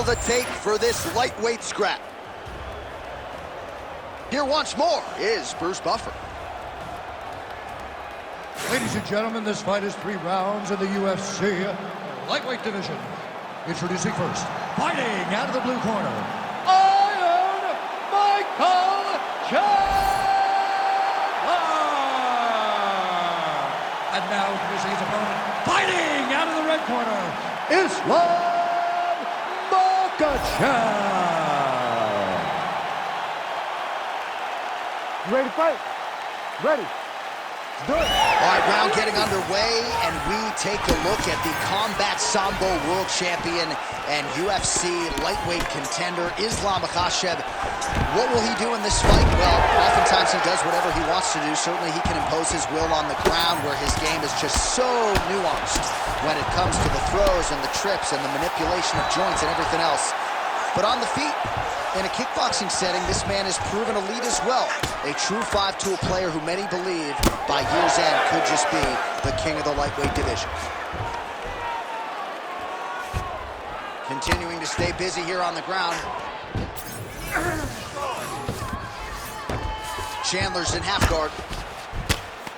the tape for this lightweight scrap. Here once more is Bruce Buffer. Ladies and gentlemen, this fight is 3 rounds in the UFC lightweight division. Introducing first, fighting out of the blue corner, Iron Michael Chenndler! And now introducing his opponent, fighting out of the red corner, Ислам Mахachев! You ready to fight? Ready. All right, round getting underway, and we take a look at the Combat Sambo World Champion and UFC lightweight contender, Ислам Махачев. What will he do in this fight? Well, oftentimes he does whatever he wants to do. Certainly he can impose his will on the ground, where his game is just so nuanced when it comes to the throws and the trips and the manipulation of joints and everything else. But on the feet, in a kickboxing setting, this man has proven elite as well. A true 5-tool player who many believe by year's end could just be the king of the lightweight division. Continuing to stay busy here on the ground. Chandler's in half guard.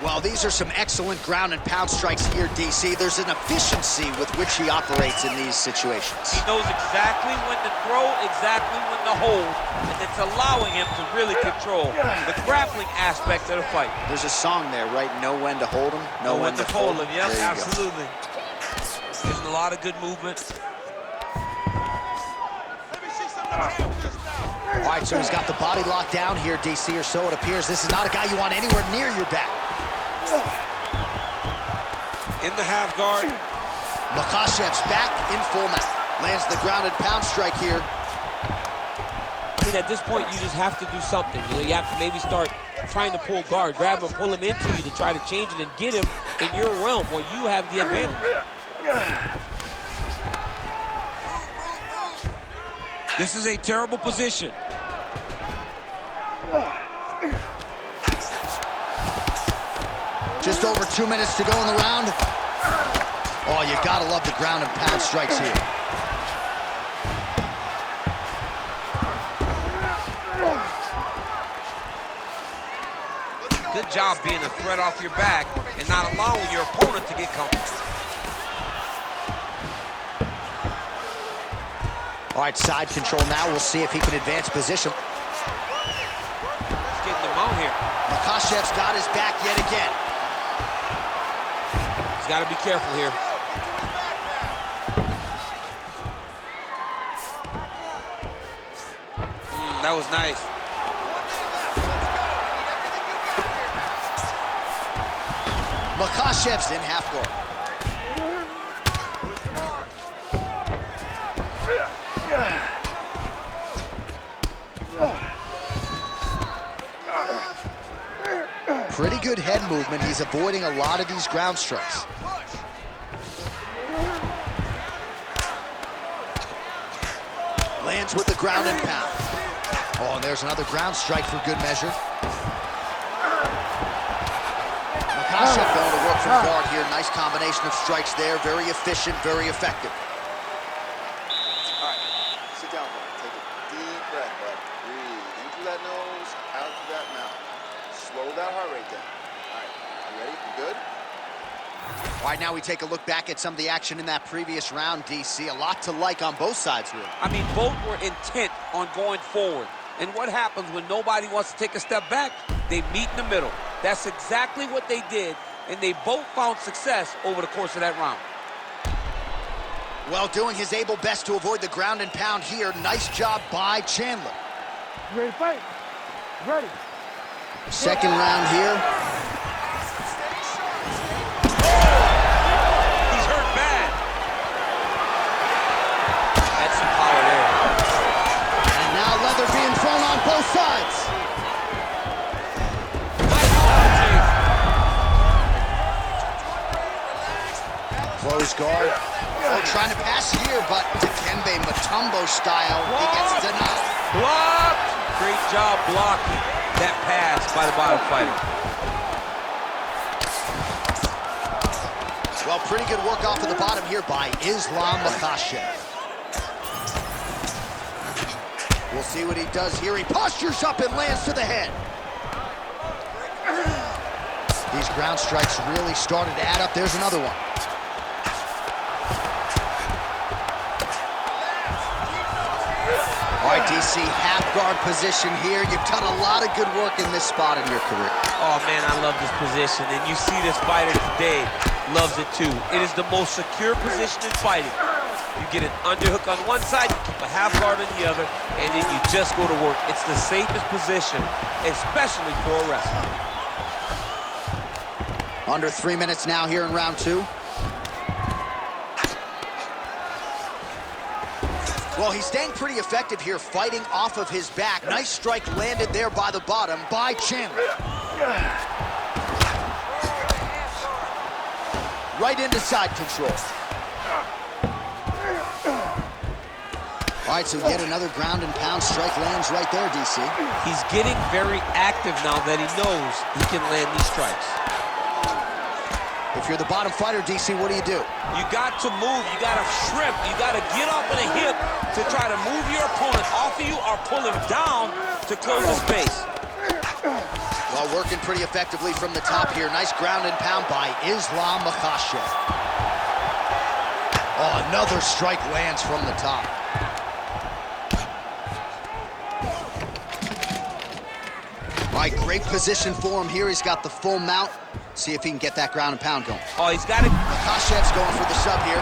Well, these are some excellent ground and pound strikes here, DC. There's an efficiency with which he operates in these situations. He knows exactly when to throw, exactly when to hold, and it's allowing him to really control the grappling aspect of the fight. There's a song there, right? Know when to hold him, know when to fold him. Yep, absolutely. There's a lot of good movement. All right, so he's got the body locked down here, DC, or so it appears. This is not a guy you want anywhere near your back. In the half guard. Makhachev's back in full mount. Lands the grounded pound strike here. I mean, at this point, you just have to do something. You know, you have to maybe start trying to pull guard, grab him, pull him into you to try to change it and get him in your realm where you have the advantage. This is a terrible position. Just over 2 minutes to go in the round. Oh, you gotta love the ground and pound strikes here. Good job being a threat off your back and not allowing your opponent to get comfortable. All right, side control now. We'll see if he can advance position. He's getting them out here. Makhachev's got his back yet again. He's got to be careful here. That was nice. Makhachev's in half guard. Pretty good head movement. He's avoiding a lot of these ground strikes. Lands with the ground and pound. Oh, and there's another ground strike for good measure. Makhachev going to work from guard here. Nice combination of strikes there. Very efficient, very effective. All right, sit down, bud. Take a deep breath, bud. Breathe in through that nose, out through that mouth. Slow that heart rate down. All right, you ready? You good? All right, now we take a look back at some of the action in that previous round, DC. A lot to like on both sides, really. I mean, both were intent on going forward. And what happens when nobody wants to take a step back? They meet in the middle. That's exactly what they did, and they both found success over the course of that round. Well, doing his able best to avoid the ground and pound here. Nice job by Chandler. You ready to fight? Ready. Second round here. He's hurt bad. That's some power there. And now leather being thrown on both sides. Close guard. Oh, trying to pass here, but Dikembe Mutombo style, he gets denied. Blocked. Great job blocking that pass by the bottom fighter. Well, pretty good work off of the bottom here by Ислам Махачев. See what he does here. He postures up and lands to the head. These ground strikes really started to add up. There's another one. All right, DC, half guard position here. You've done a lot of good work in this spot in your career. Oh, man, I love this position. And you see this fighter today loves it, too. It is the most secure position in fighting. You get an underhook on one side, you keep a half guard on the other, and then you just go to work. It's the safest position, especially for a wrestler. Under 3 minutes now here in round 2. Well, he's staying pretty effective here, fighting off of his back. Nice strike landed there by the bottom by Chandler. Right into side control. All right, so yet another ground and pound strike lands right there, DC. He's getting very active now that he knows he can land these strikes. If you're the bottom fighter, DC, what do? You got to move, you got to shrimp, you got to get up in a hip to try to move your opponent off of you or pull him down to close the space. Well, working pretty effectively from the top here. Nice ground and pound by Ислам Махачев. Oh, another strike lands from the top. All right, great position for him here. He's got the full mount. See if he can get that ground and pound going. Oh, he's got it. Machachev's going for the sub here.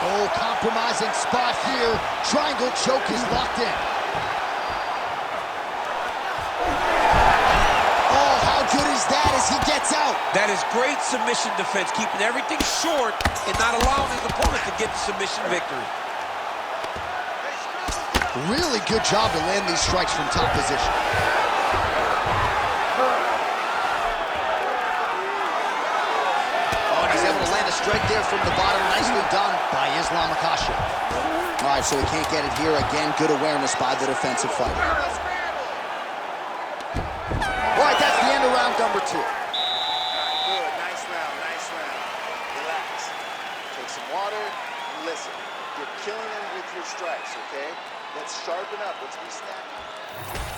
Oh, compromising spot here. Triangle choke is locked in. Oh, how good is that as he gets out? That is great submission defense, keeping everything short and not allowing his opponent to get the submission victory. Really good job to land these strikes from top position. Strike there from the bottom, nicely done by Ислам Mахачев. All right, so he can't get it here. Again, good awareness by the defensive fighter. All right, that's the end of round number 2. Good, nice round, nice round. Relax. Take some water and listen. You're killing them with your strikes, okay? Let's sharpen up, let's be snappy.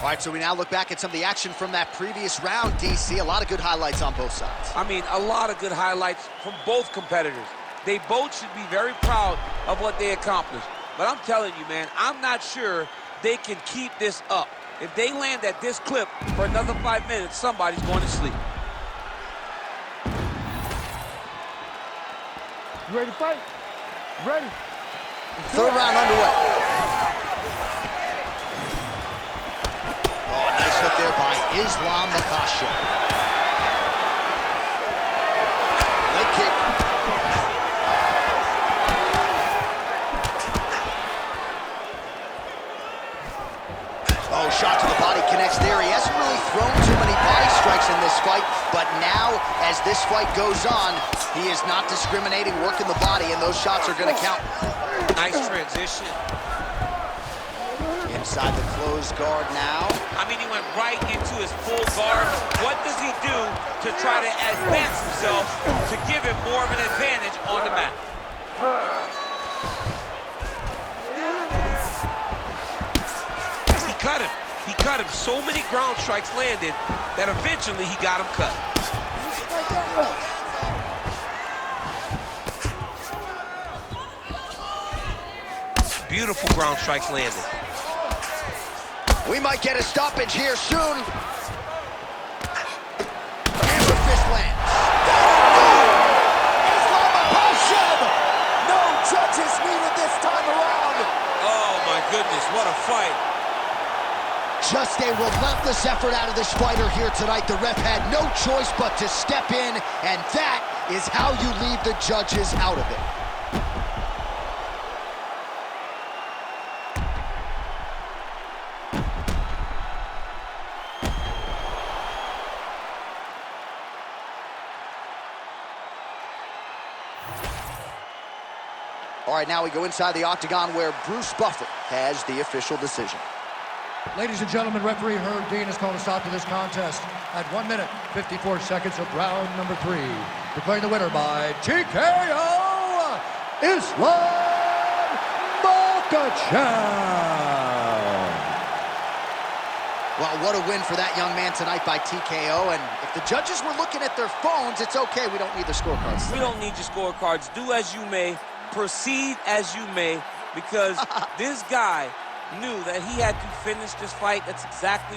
All right, so we now look back at some of the action from that previous round, DC. A lot of good highlights on both sides. I mean, a lot of good highlights from both competitors. They both should be very proud of what they accomplished. But I'm telling you, man, I'm not sure they can keep this up. If they land at this clip for another 5 minutes, somebody's going to sleep. You ready to fight? Ready. Third round underway. Oh, nice hook there by Ислам Machachев. Leg kick. Oh, shot to the body connects there. He hasn't really thrown too many body strikes in this fight, but now, as this fight goes on, he is not discriminating, working the body, and those shots are going to count. Nice transition. Inside the closed guard now. I mean, he went right into his full guard. What does he do to try to advance himself to give him more of an advantage on the mat? He cut him. He cut him. So many ground strikes landed that eventually he got him cut. Beautiful ground strikes landed. We might get a stoppage here soon. Hammer fist lands. Ислам Machachев! No judges needed this time around. Oh my goodness, what a fight. Just a relentless effort out of this fighter here tonight. The ref had no choice but to step in, and that is how you leave the judges out of it. All right, now we go inside the octagon where Bruce Buffer has the official decision. Ladies and gentlemen, referee Herb Dean has called a stop to this contest at 1 minute, 54 seconds of round number 3. Declaring the winner by TKO, Ислам Махачев. Well, what a win for that young man tonight by TKO. And if the judges were looking at their phones, it's okay. We don't need the scorecards. We don't need your scorecards. Do as you may, proceed as you may, because this guy knew that he had to finish this fight. That's exactly